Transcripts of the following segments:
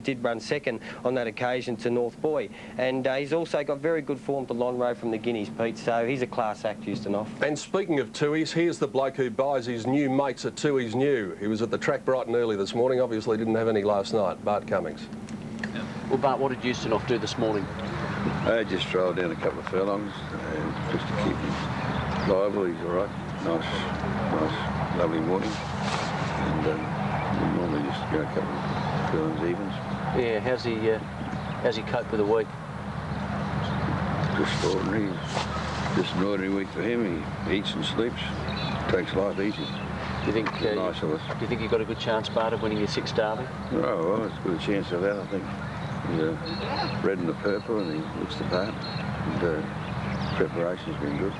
Did run second on that occasion to North Boy, and he's also got very good form to Longrow from the Guineas, Pete, so he's a class act, Ustinov. And speaking of Tuies, here's the bloke who buys his new mates at Tuies New. He was at the track bright and early this morning, obviously didn't have any last night. Bart Cummings. Well, Bart, what did Ustinov do this morning? I just strolled down a couple of furlongs just to keep him lively. He's all right. Nice, lovely morning. And we normally just go a couple of furlongs evens. Yeah, how's he cope with the week? Just ordinary. Just an ordinary week for him. He eats and sleeps, takes life easy. Do you think? Nice of us. Do you think you've got a good chance, Bart, of winning your 6th derby? Oh, well, it's a good chance of that, I think. He's red and the purple, and he looks the part. And preparation's been good.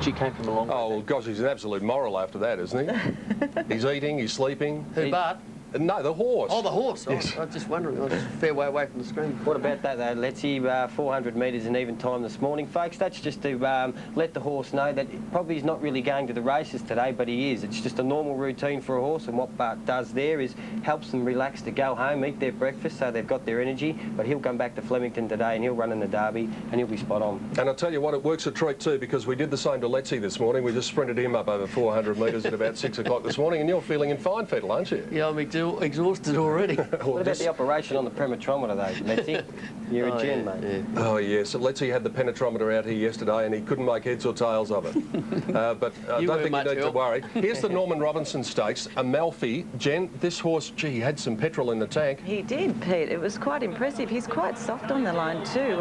She came from a long way. Oh, well, gosh, he's an absolute moral after that, isn't he? He's eating, he's sleeping. Who, Bart? No, the horse. Oh, the horse. Yes. I was just wondering. I was a fair way away from the screen. What about that, though? Let's see, 400 metres in even time this morning, folks. That's just to let the horse know that probably he's not really going to the races today, but he is. It's just a normal routine for a horse, and what Bart does there is helps them relax to go home, eat their breakfast, so they've got their energy. But he'll come back to Flemington today, and he'll run in the Derby, and he'll be spot on. And I'll tell you what, it works a treat too, because we did the same to Letzi this morning. We just sprinted him up over 400 metres at about 6 o'clock this morning, and you're feeling in fine fettle, aren't you? Yeah, I'm exhausted already. What about the operation on the penetrometer, though, Letzi? You're a gen, mate. Yeah. Oh, yes. So Letzi had the penetrometer out here yesterday, and he couldn't make heads or tails of it. But I don't think you need to worry. Here's the Norman Robinson Stakes, Amalfi. Jen, this horse, gee, he had some petrol in the tank. He did, Pete. It was quite impressive. He's quite soft on the line too.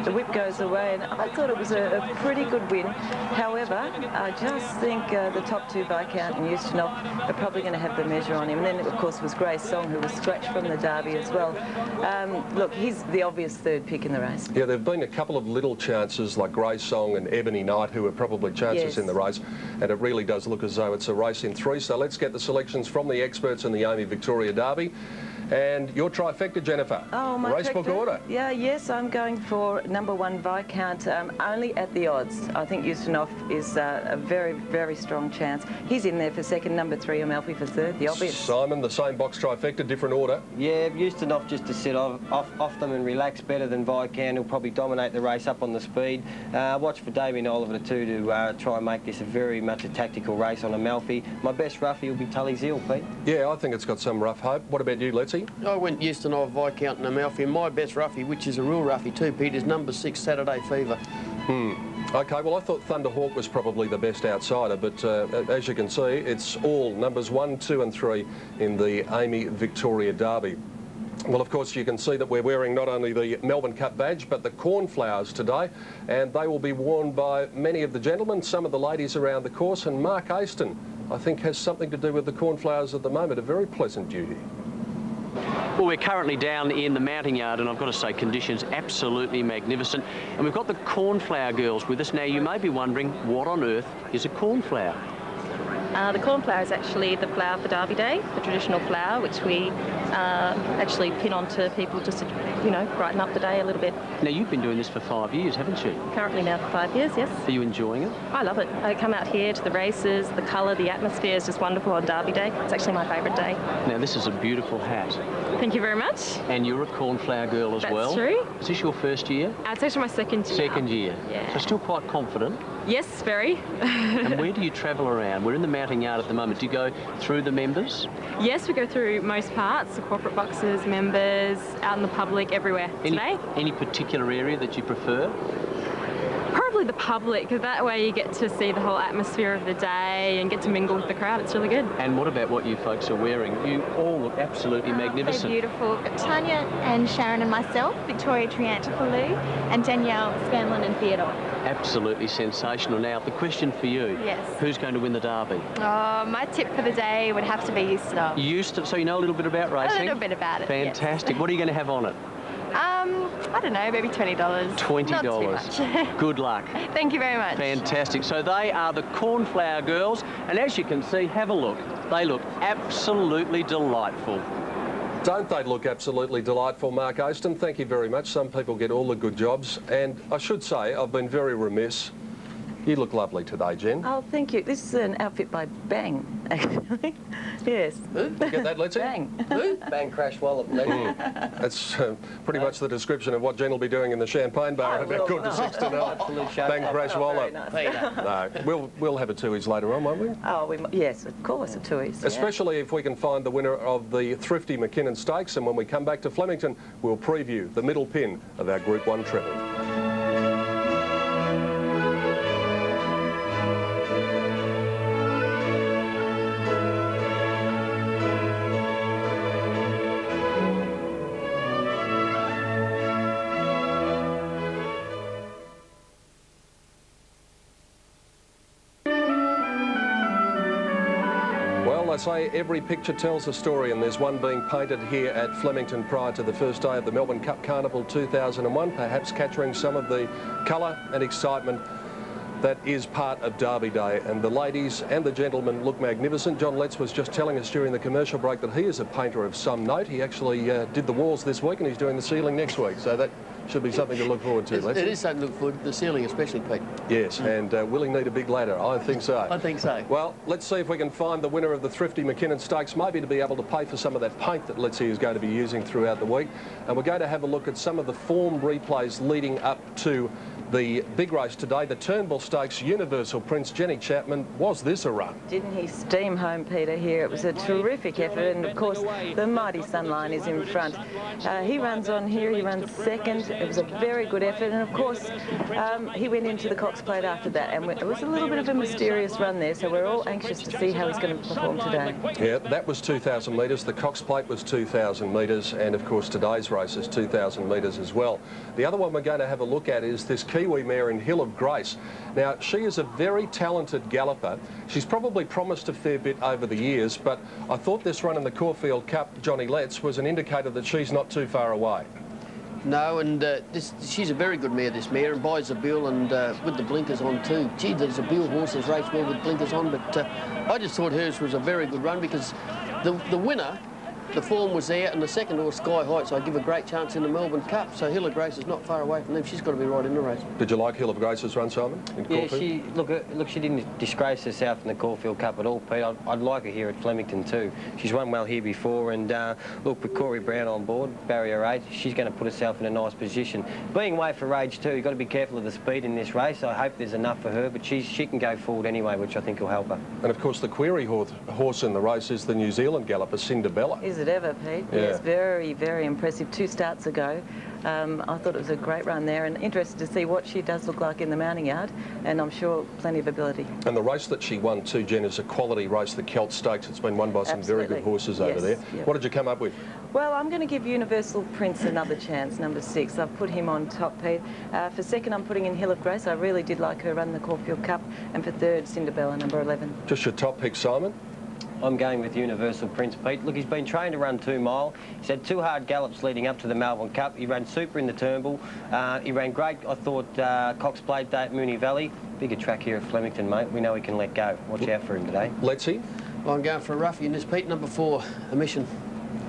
The whip goes away, and I thought it was a pretty good win. However, I just think the top two, Viscount and Ustinov, are probably going to have the measure on him. And then, of course, was Grace Song, who was scratched from the Derby as well. Look, he's the obvious third pick in the race. Yeah, there have been a couple of little chances like Grace Song and Ebony Knight, who are probably chances in the race, and it really does look as though it's a race in 3. So let's get the selections from the experts in the Amy Victoria Derby. And your trifecta, Jennifer. Oh, my Racebook order. Yeah, yes, I'm going for number 1 Viscount, only at the odds. I think Ustinov is a very, very strong chance. He's in there for second, number 3 Amalfi for third, the obvious. Simon, the same box trifecta, different order. Yeah, Ustinov just to sit off them and relax better than Viscount. He'll probably dominate the race up on the speed. Watch for Damien Oliver too to try and make this a very much a tactical race on Amalfi. My best roughie will be Tully Zeal, Pete. Yeah, I think it's got some rough hope. What about you, Letzi? I went Ustinov, Viscount and Amalfi. My best roughie, which is a real roughie too, Pete, is number 6 Saturday Fever. OK, well, I thought Thunderhawk was probably the best outsider, but as you can see, it's all numbers 1, 2 and 3 in the Amy Victoria Derby. Well, of course, you can see that we're wearing not only the Melbourne Cup badge, but the cornflowers today, and they will be worn by many of the gentlemen, some of the ladies around the course, and Mark Aston, I think, has something to do with the cornflowers at the moment, a very pleasant duty. Well, we're currently down in the mounting yard, and I've got to say, conditions absolutely magnificent. And we've got the cornflower girls with us. Now, you may be wondering, what on earth is a cornflower? The cornflower is actually the flower for Derby Day, the traditional flower, which we actually pin onto people just to, you know, brighten up the day a little bit. Now, you've been doing this for 5 years, haven't you? Currently now for 5 years, yes. Are you enjoying it? I love it. I come out here to the races, the colour, the atmosphere is just wonderful on Derby Day. It's actually my favourite day. Now, this is a beautiful hat. Thank you very much. And you're a cornflower girl as well? That's true. Is this your first year? It's actually my second year. Second year. Yeah. So still quite confident? Yes, very. And where do you travel around? We're in the mounting yard at the moment. Do you go through the members? Yes, we go through most parts, the corporate boxes, members, out in the public, everywhere. Today? Any particular area that you prefer? Probably the public, because that way you get to see the whole atmosphere of the day and get to mingle with the crowd. It's really good. And what about what you folks are wearing? You all look absolutely magnificent. They're beautiful. Tanya and Sharon and myself, Victoria Triantafilou, and Danielle Scanlon and Theodore. Absolutely sensational. Now, the question for you. Yes. Who's going to win the Derby? My tip for the day would have to be Ustinov. So you know a little bit about racing? A little bit about it, Fantastic. Yes. What are you going to have on it? I don't know, maybe $20. $20. Not too much. Good luck. Thank you very much. Fantastic. So they are the cornflower girls, and as you can see, have a look. They look absolutely delightful. Don't they look absolutely delightful, Mark Aston? Thank you very much. Some people get all the good jobs, and I should say I've been very remiss. You look lovely today, Jen. Oh, thank you. This is an outfit by Bang, actually. Yes. Who? Get that, Letty? Bang. Who? Bang, crash, wallop. That's pretty much the description of what Jen will be doing in the Champagne Bar at about quarter to 6 tonight. Absolute show. Bang, crash, Not wallop. very nice. No, we'll have a Tooheys later on, won't we? Oh, yes, of course, a Tooheys. Yeah. Especially if we can find the winner of the Thrifty McKinnon Stakes, and when we come back to Flemington, we'll preview the middle pin of our Group 1 treble. I say every picture tells a story, and there's one being painted here at Flemington prior to the first day of the Melbourne Cup Carnival 2001, perhaps capturing some of the colour and excitement that is part of Derby Day, and the ladies and the gentlemen look magnificent. John Letts was just telling us during the commercial break that he is a painter of some note. He actually did the walls this week, and he's doing the ceiling next week, so that should be something to look forward to. It is something to look forward to, the ceiling especially, Pete. Yes, and will he need a big ladder? I think so. I think so. Well, let's see if we can find the winner of the Thrifty McKinnon Stakes, maybe to be able to pay for some of that paint that Let's See is going to be using throughout the week. And we're going to have a look at some of the form replays leading up to the big race today, the Turnbull Stakes Universal Prince. Jenny Chapman, was this a run? Didn't he steam home, Peter, here? It was a terrific effort, and of course the mighty Sunline is in front. He runs on here, he runs second. It was a very good effort, and of course he went into the Cox Plate after that, and it was a little bit of a mysterious run there, so we're all anxious to see how he's going to perform today. Yeah, that was 2,000 metres, the Cox Plate was 2,000 metres, and of course today's race is 2,000 metres as well. The other one we're going to have a look at is this Kiwi mare in Hill of Grace. Now, she is a very talented galloper. She's probably promised a fair bit over the years, but I thought this run in the Caulfield Cup, Johnny Letts, was an indicator that she's not too far away. No, and she's a very good mare, this mare, and buys a bill, and with the blinkers on too. Gee, there's a bill horse that's raced well with blinkers on, but I just thought hers was a very good run because the winner, the form was there, and the second horse, Sky Heights, I give a great chance in the Melbourne Cup, so Hill of Grace is not far away from them. She's got to be right in the race. Did you like Hill of Grace's run, Simon, in Caulfield? Yeah, she didn't disgrace herself in the Caulfield Cup at all, Pete. I'd like her here at Flemington too. She's run well here before, and look, with Corey Brown on board, barrier 8, she's going to put herself in a nice position. Being way for age too, you've got to be careful of the speed in this race. I hope there's enough for her, but she can go forward anyway, which I think will help her. And of course, the query horse in the race is the New Zealand galloper, Cinderbella. Is it ever, Pete? Yeah. Yes, very, very impressive. 2 starts ago. I thought it was a great run there, and interested to see what she does look like in the mounting yard, and I'm sure plenty of ability. And the race that she won too, Jen, is a quality race, the Celt Stakes. It's been won by some very good horses over there. Yep. What did you come up with? Well, I'm going to give Universal Prince another chance, number 6. I've put him on top, Pete. For second, I'm putting in Hill of Grace. I really did like her run the Caulfield Cup. And for third, Cinderbella, number 11. Just your top pick, Simon? I'm going with Universal Prince, Pete. Look, he's been trained to run 2 mile. He's had 2 hard gallops leading up to the Melbourne Cup. He ran super in the Turnbull. He ran great, I thought, Cox Plate Day at Moonee Valley. Bigger track here at Flemington, mate. We know he can let go. Watch out for him today. Let's see. Well, I'm going for a roughie in this, Pete, number 4, Omission.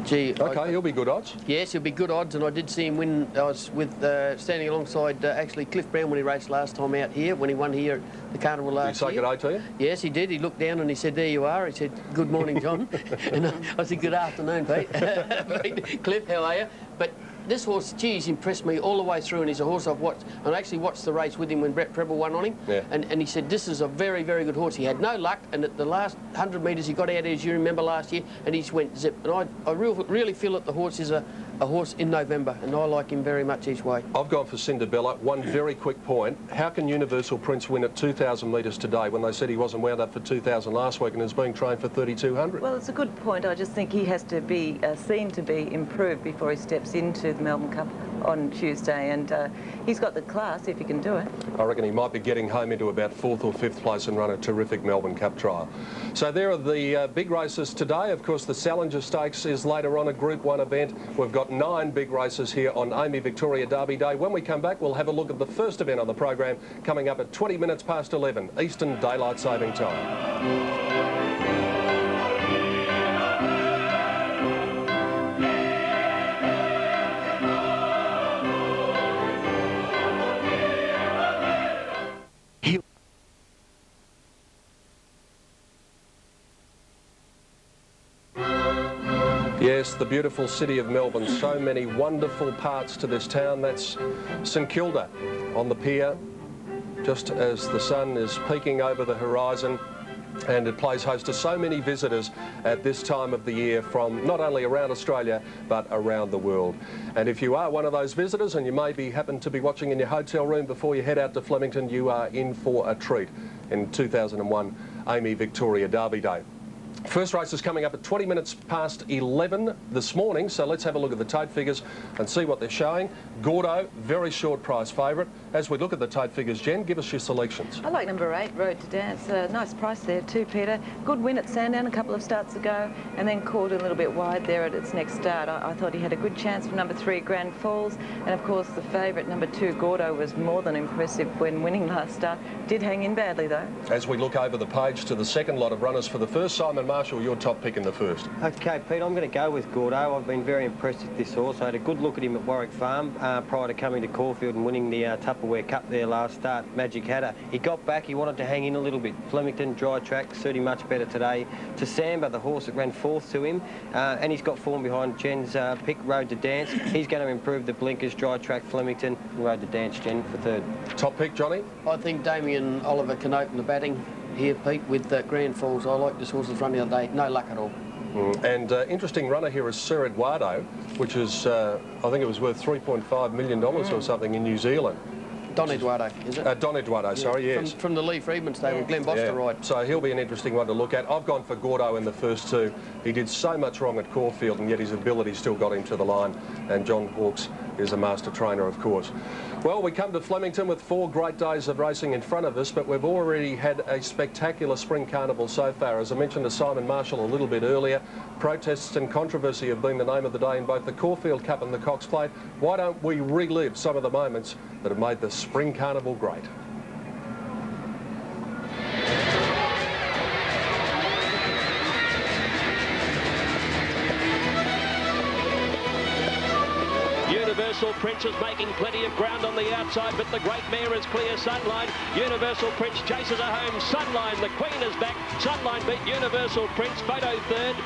Gee, OK, he'll be good odds. Yes, he'll be good odds, and I did see him win. I was with standing alongside actually Cliff Brown when he raced last time out here, when he won here at the Carnival last year. Did he say good day to you? Yes, he did. He looked down and he said, "There you are." He said, "Good morning, John." And I said, "Good afternoon, Pete." Cliff, how are you? But this horse, geez, impressed me all the way through, and he's a horse I've watched. And I actually watched the race with him when Brett Preble won on him. Yeah. And he said, this is a very, very good horse. He had no luck, and at the last 100 metres he got out, as you remember, last year, and he just went zip. And I really feel that the horse is a horse in November, and I like him very much each way. I've gone for Cinderbella. One very quick point. How can Universal Prince win at 2,000 metres today when they said he wasn't wound up for 2,000 last week and is being trained for 3,200? Well, it's a good point. I just think he has to be seen to be improved before he steps into the Melbourne Cup on Tuesday, and he's got the class if he can do it. I reckon he might be getting home into about 4th or 5th place and run a terrific Melbourne Cup trial. So there are the big races today. Of course, the Salinger Stakes is later on, a Group 1 event. We've got 9 big races here on Amy Victoria Derby Day. When we come back, we'll have a look at the first event on the program coming up at 20 minutes past 11 Eastern Daylight Saving Time. Yes, the beautiful city of Melbourne. So many wonderful parts to this town. That's St Kilda on the pier, just as the sun is peeking over the horizon. And it plays host to so many visitors at this time of the year from not only around Australia but around the world. And if you are one of those visitors and you maybe happen to be watching in your hotel room before you head out to Flemington, you are in for a treat in 2001 AAMI Victoria Derby Day. First race is coming up at 20 minutes past 11 this morning, so let's have a look at the tote figures and see what they're showing. Gordo, very short price favourite. As we look at the tote figures, Jen, give us your selections. I like number 8, Road to Dance. Nice price there too, Peter. Good win at Sandown a couple of starts ago, and then called a little bit wide there at its next start. I thought he had a good chance for number 3, Grand Falls, and of course the favourite, number 2, Gordo, was more than impressive when winning last start. Did hang in badly though. As we look over the page to the second lot of runners for the first, Simon Marshall, your top pick in the first. Okay, Pete, I'm going to go with Gordo. I've been very impressed with this horse. I had a good look at him at Warwick Farm prior to coming to Caulfield and winning the Tupperware Cup there last start, Magic Hatter. He got back, he wanted to hang in a little bit. Flemington, dry track, suited him much better today. To Samba, the horse that ran fourth to him, and he's got form behind Jen's pick, Road to Dance. He's going to improve the blinkers, dry track, Flemington, and Road to Dance, Jen, for third. Top pick, Johnny? I think Damien Oliver can open the batting here, Pete, with Grand Falls. I like this horse's run the other day. No luck at all. And interesting runner here is Sir Eduardo, which is, I think it was worth $3.5 million or something in New Zealand. Don Eduardo, is it? Don Eduardo, sorry, yes. From the Lee Friedman stable, Glenn Boster ride. So he'll be an interesting one to look at. I've gone for Gordo in the first two. He did so much wrong at Caulfield, and yet his ability still got him to the line. And John Hawkes is a master trainer, of course. Well, we come to Flemington with 4 great days of racing in front of us, but we've already had a spectacular spring carnival so far. As I mentioned to Simon Marshall a little bit earlier, protests and controversy have been the name of the day in both the Caulfield Cup and the Cox Plate. Why don't we relive some of the moments that have made the spring carnival great? Universal Prince is making plenty of ground on the outside, but the great mare is clear. Sunline. Universal Prince chases her home. Sunline, the Queen is back. Sunline beat Universal Prince. Photo third.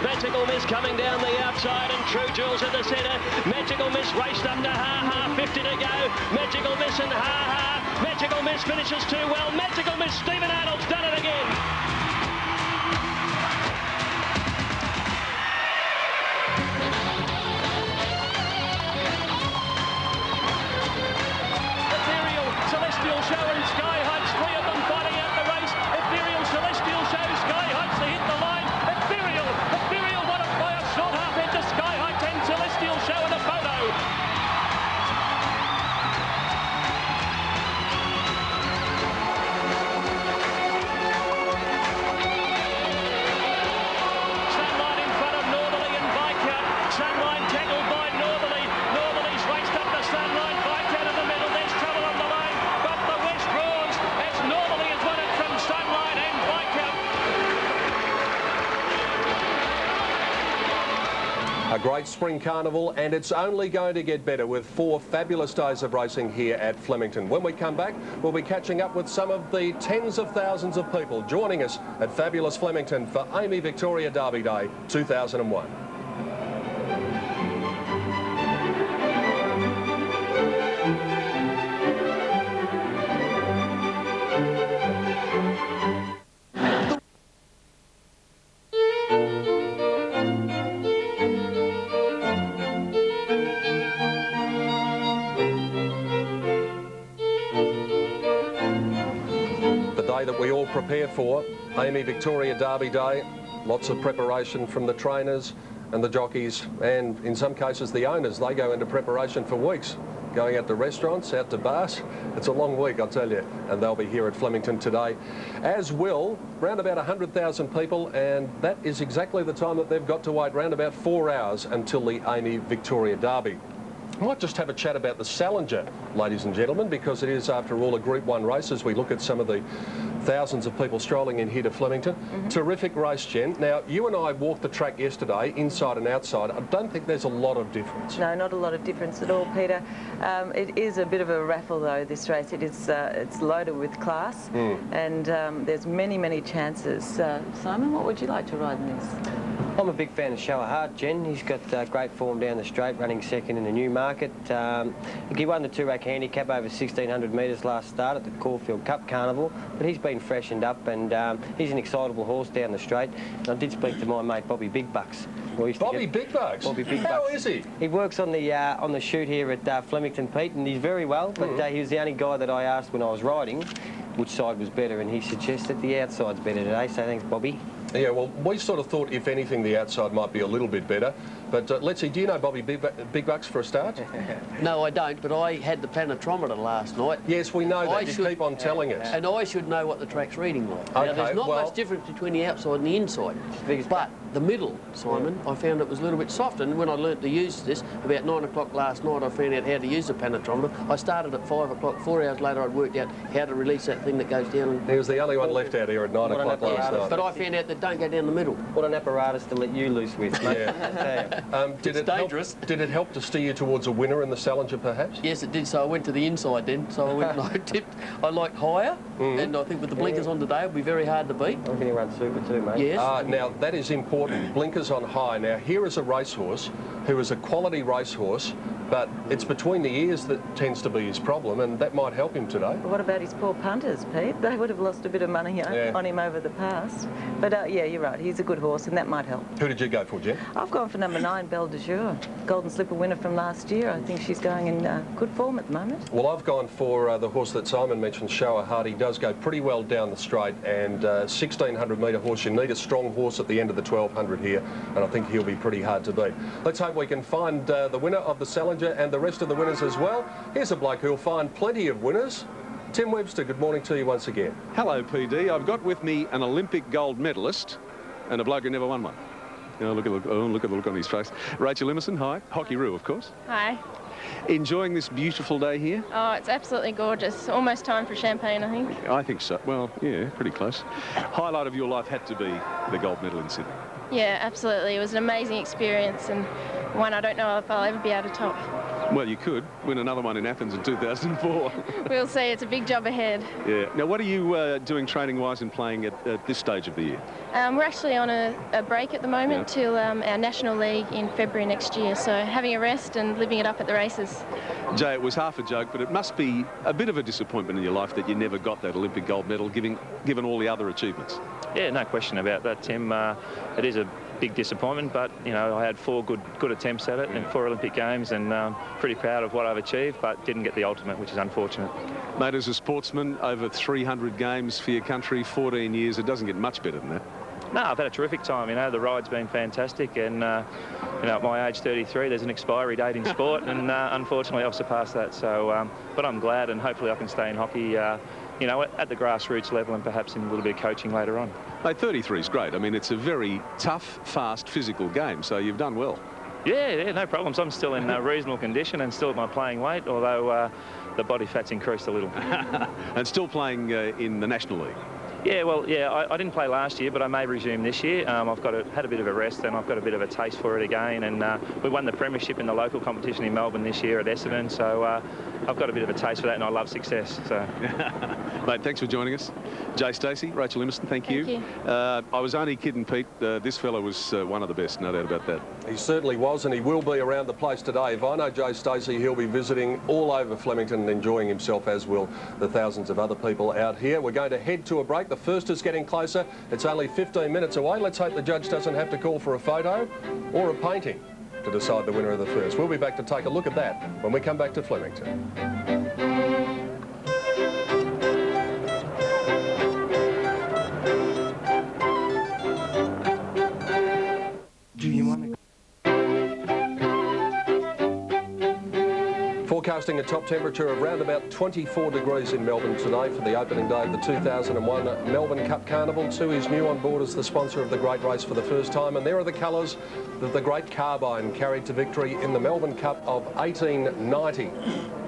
Magical Miss coming down the outside and True Jewels in the centre. Magical Miss raced up to Ha Ha, 50 to go. Magical Miss and Ha Ha. Magical Miss finishes too well. Magical Miss, Stephen Arnold's done it again. Ethereal, Celestial Show and Sky Heights, 3 of them fighting out the race. Ethereal, Celestial Show, Sky Heights to hit the line. Ethereal won it by a short half head to Sky Heights and Celestial Show in a photo. Sunline in front of Northerly and Viscount. Sunline tackled by Northerly. Northerly's raced up to Sunline. Viscount in the middle. There's trouble on the line. But the West roars as Northerly has won it from Sunline and Viscount. A great spring carnival, and it's only going to get better with 4 fabulous days of racing here at Flemington. When we come back, we'll be catching up with some of the tens of thousands of people joining us at fabulous Flemington for AAMI Victoria Derby Day 2001. prepare for Amy Victoria Derby Day. Lots of preparation from the trainers and the jockeys, and in some cases the owners. They go into preparation for weeks, going out to restaurants, out to bars. It's a long week, I'll tell you, and they'll be here at Flemington today, as will round about 100,000 people, and that is exactly the time that they've got to wait, round about 4 hours until the Amy Victoria Derby. I might just have a chat about the Salinger, ladies and gentlemen, because it is, after all, a Group 1 race as we look at some of the thousands of people strolling in here to Flemington. Terrific race, Jen. Now, you and I walked the track yesterday, inside and outside. I don't think there's a lot of difference. No, not a lot of difference at all, Peter. It is a bit of a raffle, though, this race. It is, it's loaded with class, and there's many, many chances. Simon, what would you like to ride in this? I'm a big fan of Shower Heart, Jen. He's got great form down the straight, running second in the Newmarket. He won the two-rack handicap over 1,600 metres last start at the Caulfield Cup Carnival, but he's been freshened up, and he's an excitable horse down the straight. And I did speak to my mate Bobby Big Bucks. Bobby Big Bucks? Bobby Big Bucks. How is he? He works on the shoot here at Flemington, Pete, and he's very well, but he was the only guy that I asked when I was riding which side was better, and he suggested the outside's better today, so thanks, Bobby. Yeah, well, we sort of thought, if anything, the outside might be a little bit better. But let's see, do you know Bobby Big Bucks for a start? No, I don't, but I had the planetrometer last night. Yes, we know that. You keep on telling us. And I should know what the track's reading like. Okay, now, there's not much difference between the outside and the inside. But the middle, Simon, I found it was a little bit soft. And when I learnt to use this, about 9 o'clock last night, I found out how to use the planetrometer. I started at 5 o'clock. 4 hours later, I'd worked out how to release that thing that goes down. He was the only one left out here at 9 o'clock last night. But I found out that don't go down the middle. What an apparatus to let you loose with, mate. Yeah. Did it help to steer you towards a winner in the Salinger, perhaps? Yes, it did. So I went to the inside then. So I went and I tipped. I liked higher, and I think with the blinkers on today, it'll be very hard to beat. I'm going to run super too, mate. Yes. Now, that is important. Blinkers on high. Now, here is a racehorse who is a quality racehorse, but it's between the ears that tends to be his problem, and that might help him today. What about his poor punters, Pete? They would have lost a bit of money on him over the past. But yeah, you're right. He's a good horse, and that might help. Who did you go for, Jen? I've gone for number 9, Belle de Jour, Golden Slipper winner from last year. I think she's going in good form at the moment. Well, I've gone for the horse that Simon mentioned, Shower Heart. He does go pretty well down the straight, and 1,600 metre horse. You need a strong horse at the end of the 1,200 here, and I think he'll be pretty hard to beat. Let's hope we can find the winner of the Salinger and the rest of the winners as well. Here's a bloke who'll find plenty of winners. Tim Webster, good morning to you once again. Hello, PD. I've got with me an Olympic gold medalist and a bloke who never won one. Oh, look at the look on his face. Rachel Emerson, hi. Hockey-roo, of course. Hi. Enjoying this beautiful day here? Oh, it's absolutely gorgeous. Almost time for champagne, I think. I think so. Well, yeah, pretty close. Highlight of your life had to be the gold medal in Sydney. Yeah, absolutely. It was an amazing experience and one I don't know if I'll ever be able to top. Well, you could win another one in Athens in 2004. We'll see. It's a big job ahead. Yeah. Now, what are you doing training-wise and playing at this stage of the year? We're actually on a break at the moment till our National League in February next year, so having a rest and living it up at the races. Jay, it was half a joke, but it must be a bit of a disappointment in your life that you never got that Olympic gold medal, given all the other achievements. Yeah, no question about that, Tim. It is a big disappointment, but you know, I had 4 good attempts at it in 4 Olympic Games, and pretty proud of what I've achieved, but didn't get the ultimate, which is unfortunate. Mate, as a sportsman, over 300 games for your country, 14 years, it doesn't get much better than that. No, I've had a terrific time. You know, the ride's been fantastic, and you know, at my age, 33, there's an expiry date in sport, and unfortunately, I've surpassed that. So, but I'm glad, and hopefully, I can stay in hockey. You know, at the grassroots level and perhaps in a little bit of coaching later on. Mate, 33 is great. I mean, it's a very tough, fast, physical game, so you've done well. Yeah, no problems. I'm still in reasonable condition and still at my playing weight, although the body fat's increased a little. And still playing in the National League? Yeah, well, yeah, I didn't play last year, but I may resume this year. I've had a bit of a rest, and I've got a bit of a taste for it again. And we won the premiership in the local competition in Melbourne this year at Essendon, so I've got a bit of a taste for that, and I love success. So, mate, thanks for joining us. Jay Stacey, Rachel Emerson, thank you. Thank you. I was only kidding, Pete. This fella was one of the best, no doubt about that. He certainly was, and he will be around the place today. If I know Jay Stacey, he'll be visiting all over Flemington and enjoying himself, as will the thousands of other people out here. We're going to head to a break. The first is getting closer. It's only 15 minutes away. Let's hope the judge doesn't have to call for a photo or a painting to decide the winner of the first. We'll be back to take a look at that when we come back to Flemington. forecasting a top temperature of around about 24 degrees in Melbourne today for the opening day of the 2001 Melbourne Cup Carnival. 2 is new on board as the sponsor of the great race for the first time, and there are the colours that the Great Carbine carried to victory in the Melbourne Cup of 1890.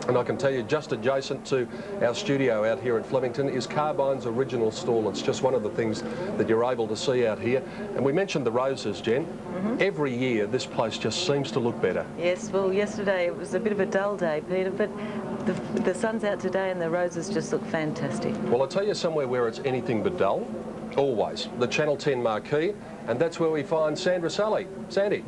And I can tell you, just adjacent to our studio out here at Flemington is Carbine's original stall. It's just one of the things that you're able to see out here. And we mentioned the roses, Jen. Every year this place just seems to look better. Yes, well, yesterday it was a bit of a dull day, Peter, but the sun's out today and the roses just look fantastic. Well, I'll tell you somewhere where it's anything but dull. Always. The Channel 10 marquee, and that's where we find Sandra Sully. Sandy.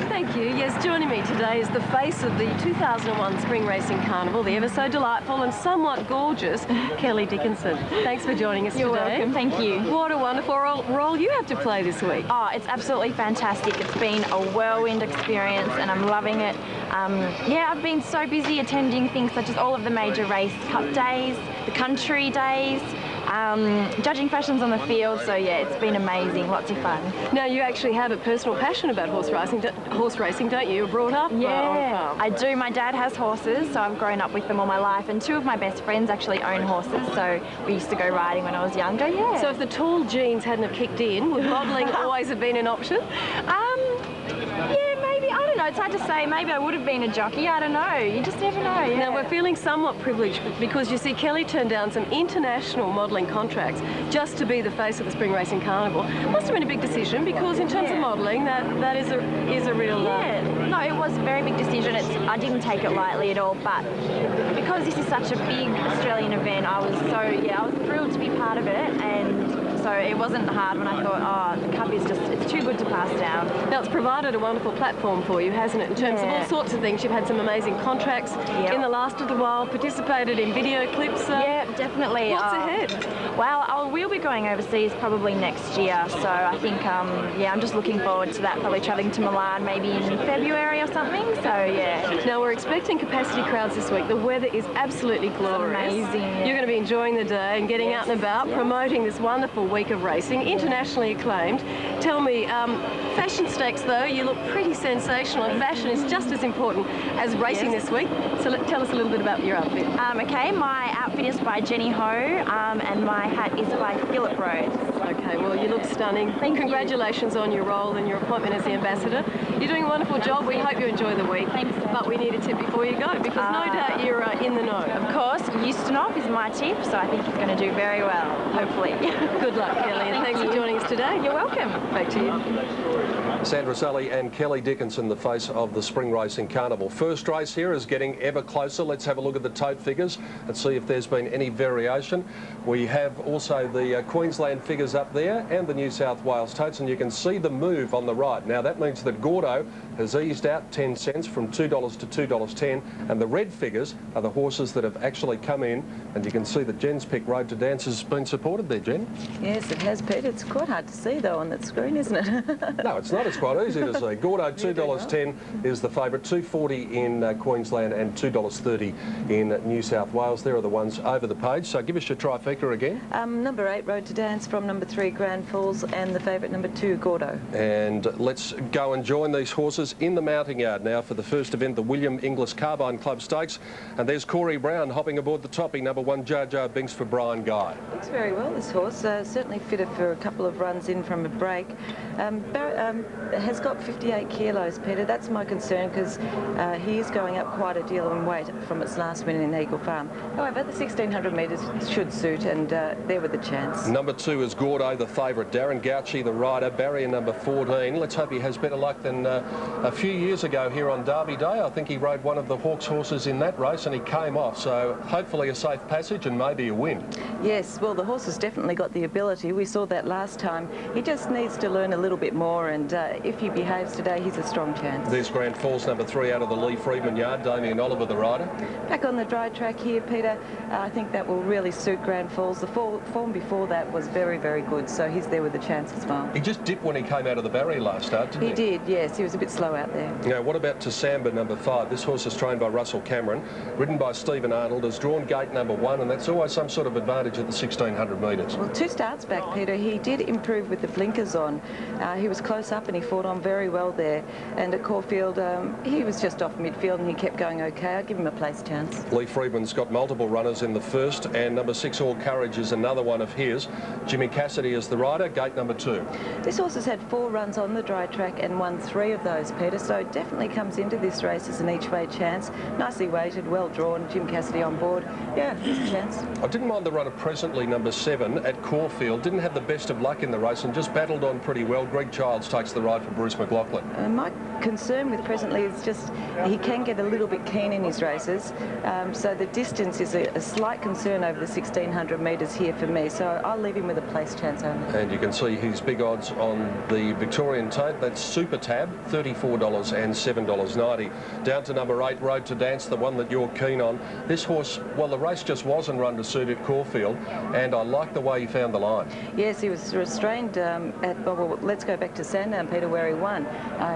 Thank you. Yes, joining me today is the face of the 2001 Spring Racing Carnival, the ever so delightful and somewhat gorgeous Kelly Dickinson. Thanks for joining us today. You're welcome, thank you. What a wonderful role you have to play this week. Oh, it's absolutely fantastic. It's been a whirlwind experience and I'm loving it. Yeah, I've been so busy attending things such as all of the major race cup days, the country days, judging fashions on the field, so yeah, it's been amazing, lots of fun. Now, you actually have a personal passion about horse racing, don't you? You were brought up on a farm. I do. My dad has horses, so I've grown up with them all my life, and 2 of my best friends actually own horses, so we used to go riding when I was younger, yeah. So if the tall genes hadn't have kicked in, would modelling always have been an option? Yeah, maybe. I don't know. It's hard to say. Maybe I would have been a jockey. I don't know. You just never know. Yeah. Now, we're feeling somewhat privileged because, you see, Kelly turned down some international modelling contracts just to be the face of the Spring Racing Carnival. Must have been a big decision because, in terms of modelling, that is a real... Yeah. No, it was a very big decision. I didn't take it lightly at all, but because this is such a big Australian event, I was thrilled to be part of it, and so it wasn't hard when I thought, oh, the Cup is it's too good to pass down. Now, it's provided a wonderful platform for you, hasn't it, in terms of all sorts of things. You've had some amazing contracts in the last of the wild, participated in video clips. Yeah, definitely. What's ahead? Well, we'll be going overseas probably next year, so I think, yeah, I'm just looking forward to that, probably travelling to Milan maybe in February or something, so yeah. Now, we're expecting capacity crowds this week. The weather is absolutely glorious. It's amazing. Yeah. You're going to be enjoying the day and getting out and about, promoting this wonderful week of racing, internationally acclaimed. Tell me, fashion stakes though, you look pretty sensational, and fashion is just as important as racing this week. So tell us a little bit about your outfit. Okay, my outfit is by Jenny Ho, and my hat is by Philip Rhodes. Okay, well, you look stunning. Congratulations on your role and your appointment as the ambassador. You're doing a wonderful job. We hope you enjoy the week. Thanks. But we need a tip before you go, because no doubt you're in the know. Of course, Ustinov is my tip, so I think he's going to do very well, hopefully. Good luck, Kelly, and thanks for joining us today. You're welcome. Back to you. Sandra Sully and Kelly Dickinson, the face of the Spring Racing Carnival. First race here is getting ever closer. Let's have a look at the tote figures and see if there's been any variation. We have also the Queensland figures up there and the New South Wales totes, and you can see the move on the right. Now that means that Gordo has eased out 10 cents from $2 to $2.10, and the red figures are the horses that have actually come in, and you can see that Jen's pick Road to Dance has been supported there, Jen. Yes, it has, Pete. It's quite hard to see though on that screen, isn't it? No, it's not. It's quite easy to see. Gordo $2.10 is the favourite, $2.40 in Queensland and $2.30 in New South Wales. There are the ones over the page. So give us your trifecta again. Number 8, Road to Dance, from number 3, Grand Falls, and the favourite number 2, Gordo. And let's go and join these horses in the mounting yard now for the first event, the William Inglis Carbine Club Stakes. And there's Corey Brown hopping aboard the toppy, number 1, Jar Jar Binks for Brian Guy. Looks very well, this horse. Certainly fitted for a couple of runs in from a break. Has got 58 kilos, Peter. That's my concern, because he is going up quite a deal in weight from its last win in Eagle Farm. However, the 1600 metres should suit, and there with the chance. Number 2 is Gordo, the favourite. Darren Gauci, the rider. Barrier number 14. Let's hope he has better luck than a few years ago here on Derby Day. I think he rode one of the Hawks horses in that race and he came off, so hopefully a safe passage and maybe a win. Yes, well, the horse has definitely got the ability. We saw that last time. He just needs to learn a little bit more, and if he behaves today, he's a strong chance. There's Grand Falls, number 3, out of the Lee Freedman yard. Damien Oliver, the rider. Back on the dry track here, Peter. I think that will really suit Grand Falls. The form before that was very, very good, so he's there with a chance as well. He just dipped when he came out of the barrier last start, didn't he? He did, yes. He was a bit slow out there. Now, what about Tasamba, number 5? This horse is trained by Russell Cameron, ridden by Stephen Arnold, has drawn gate number 1, and that's always some sort of advantage at the 1600 metres. Well, 2 starts back, Peter, he did improve improve with the blinkers on. He was close up and he fought on very well there. And at Caulfield, he was just off midfield and he kept going okay. I'd give him a place chance. Lee Freedman's got multiple runners in the first, and number 6, All Courage, is another one of his. Jimmy Cassidy is the rider, gate number 2. This horse has had 4 runs on the dry track and won 3 of those, Peter, so it definitely comes into this race as an each-way chance. Nicely weighted, well drawn, Jim Cassidy on board. Yeah, there's a chance. I didn't mind the runner presently, number 7, at Caulfield. Didn't have the best of luck in the race and just battled on pretty well. Greg Childs takes the ride for Bruce McLaughlin. My concern with presently is just he can get a little bit keen in his races, so the distance is a slight concern over the 1600 metres here for me, so I'll leave him with a place chance only. And you can see his big odds on the Victorian tape. That's Super Tab, $34 and $7.90. Down to number 8, Road to Dance, the one that you're keen on. This horse, well, the race just wasn't run to suit at Caulfield, and I like the way he found the line. Yes, he was restrained well, let's go back to Sandown, Peter, where he won.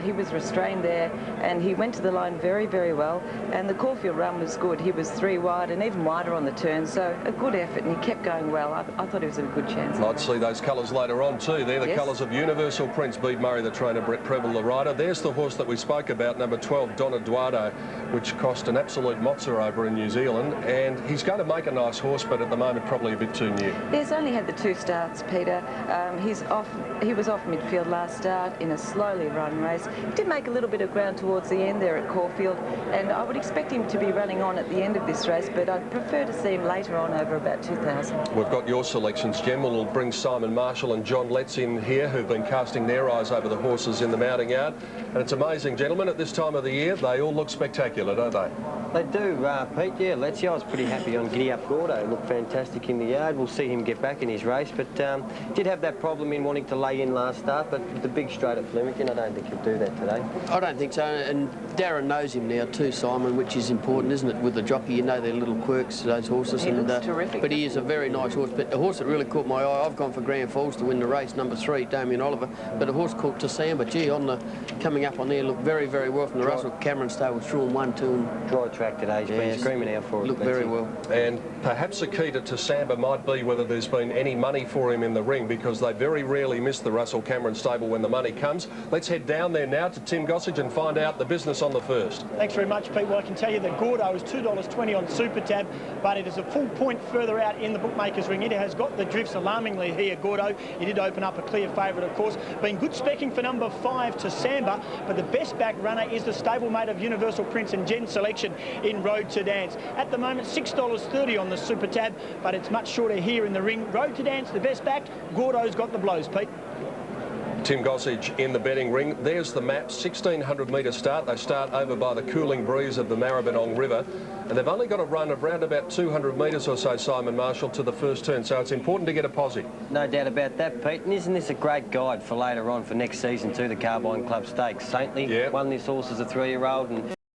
He was restrained there, and he went to the line very, very well, and the Caulfield run was good. He was 3 wide and even wider on the turn, so a good effort, and he kept going well. I thought he was a good chance. I'd see those colours later on too. They're the colours of Universal Prince. Bede Murray, the trainer, Brett Preble, the rider. There's the horse that we spoke about, number 12, Don Eduardo, which cost an absolute mozza over in New Zealand, and he's going to make a nice horse, but at the moment probably a bit too new. He's only had the 2 starts, Peter. He was off midfield last start in a slowly run race. He did make a little bit of ground towards the end there at Caulfield, and I would expect him to be running on at the end of this race, but I'd prefer to see him later on over about 2,000. We've got your selections, Jem. We'll bring Simon Marshall and John Letts in here, who've been casting their eyes over the horses in the mounting yard. And it's amazing, gentlemen, at this time of the year, they all look spectacular, don't they? They do, Pete. Yeah, Letzi, I was pretty happy on Giddy Up Gordo. Looked fantastic in the yard. We'll see him get back in his race, but did have that problem in wanting to lay in last start, but with the big straight at Flemington, I don't think he'll do that today. I don't think so, and Darren knows him now too, Simon, which is important, isn't it? With the jockey, you know their little quirks, those horses. He looks terrific. But he is a very nice horse. But the horse that really caught my eye, I've gone for Grand Falls to win the race, number 3, Damien Oliver. But a horse called Tasamba, gee, coming up on there, looked very, very well from the Russell Cameron stable, drawn 1, 2, and dry track today. He's been screaming out for it. Looked very well. And perhaps the key to Tasamba might be whether there's been any money for him in the ring, because they very rarely miss the Russell Cameron stable when the money comes. Let's head down there now to Tim Gossage and find out the business on the first. Thanks very much, Pete. Well, I can tell you that Gordo is $2.20 on Super Tab, but it is a full point further out in the bookmakers ring. It has got the drifts alarmingly here, Gordo. He did open up a clear favourite, of course. Been good specking for number 5, Tasamba, but the best back runner is the stablemate of Universal Prince and Jen Selection in Road to Dance. At the moment, $6.30 on the Super Tab, but it's much shorter here in the ring. Road to Dance, the best backed. Gordo's got the blows, Pete. Tim Gossage in the betting ring. There's the map, 1600 metre start. They start over by the cooling breeze of the Maribyrnong River, and they've only got a run of around about 200 metres or so, Simon Marshall, to the first turn, so it's important to get a posse. No doubt about that, Pete, and isn't this a great guide for later on for next season too, the Carbine Club Stakes? Saintly won this horse as a 3-year-old, and